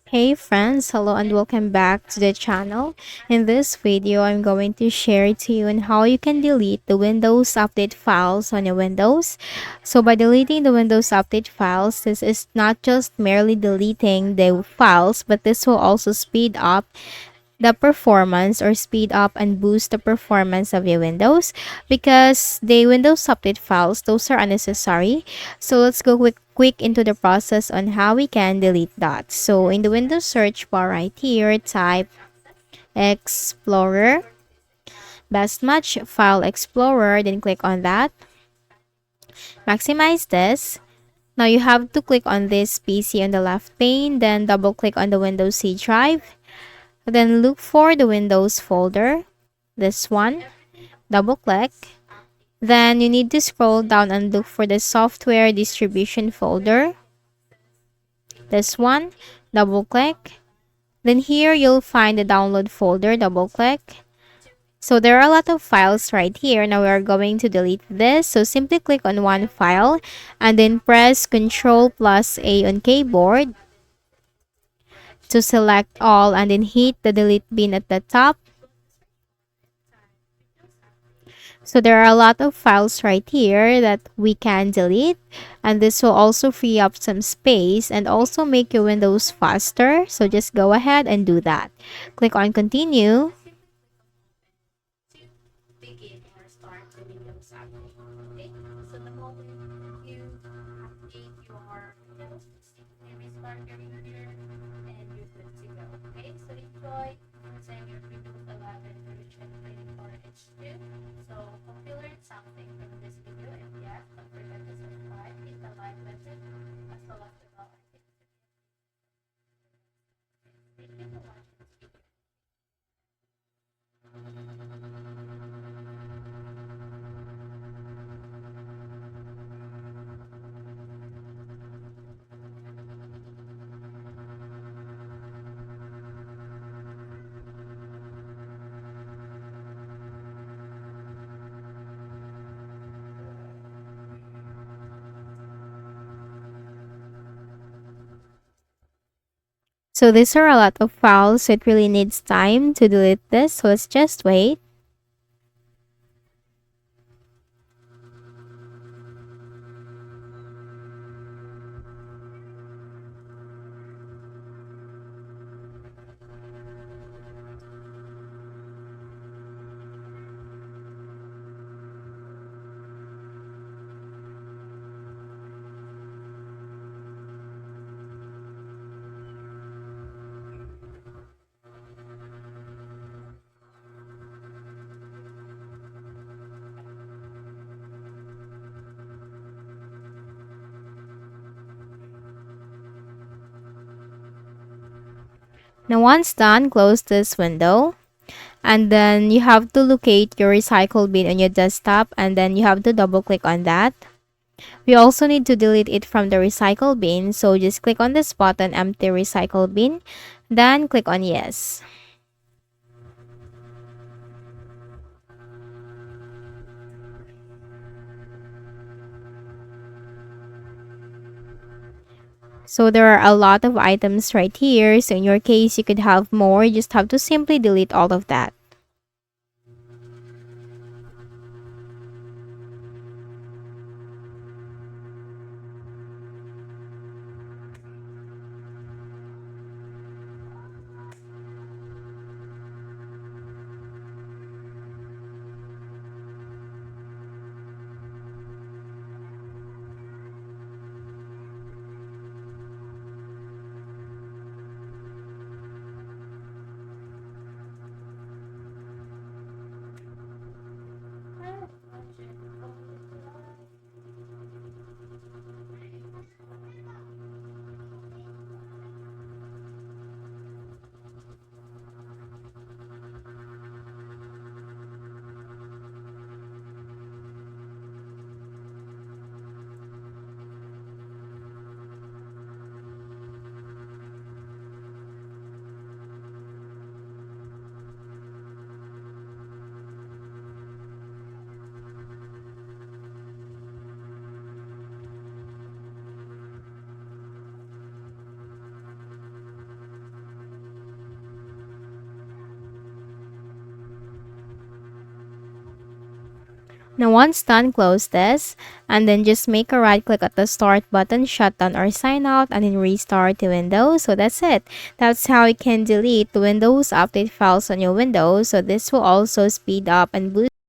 Hey friends, hello and welcome back to the channel. In this video, I'm going to share to you on how you can delete the Windows Update files on your Windows. So by deleting the Windows Update files, this is not just merely deleting the files, but this will also speed up the performance or speed up and boost the performance of your Windows because the Windows Update files, those are unnecessary. So let's go quick into the process on how we can delete that. So in the Windows search bar right here, type Explorer, Best Match File Explorer, then click on that. Maximize this. Now you have to click on this PC on the left pane, then double click on the Windows C drive. Then look for the Windows folder, this one, double click. Then you need to scroll down and look for the software distribution folder, this one, double click. Then here you'll find the download folder, double click. So there are a lot of files right here. Now we're going to delete this. So simply click on one file and then press Ctrl plus A on keyboard to select all and then hit the delete bin at the top. So there are a lot of files right here that we can delete, and this will also free up some space and also make your Windows faster. So just go ahead and do that. Click on continue. So these are a lot of files, so it really needs time to delete this. So let's just wait. Now once done, close this window. And then you have to locate your recycle bin on your desktop and then you have to double click on that. We also need to delete it from the recycle bin, so just click on this button, empty recycle bin, then click on yes. So there are a lot of items right here, so in your case you could have more, you just have to simply delete all of that. Now once done, close this and then just make a right click at the start button, shut down or sign out, and then restart the Windows. So that's it. That's how you can delete the Windows Update files on your Windows. So this will also speed up and boost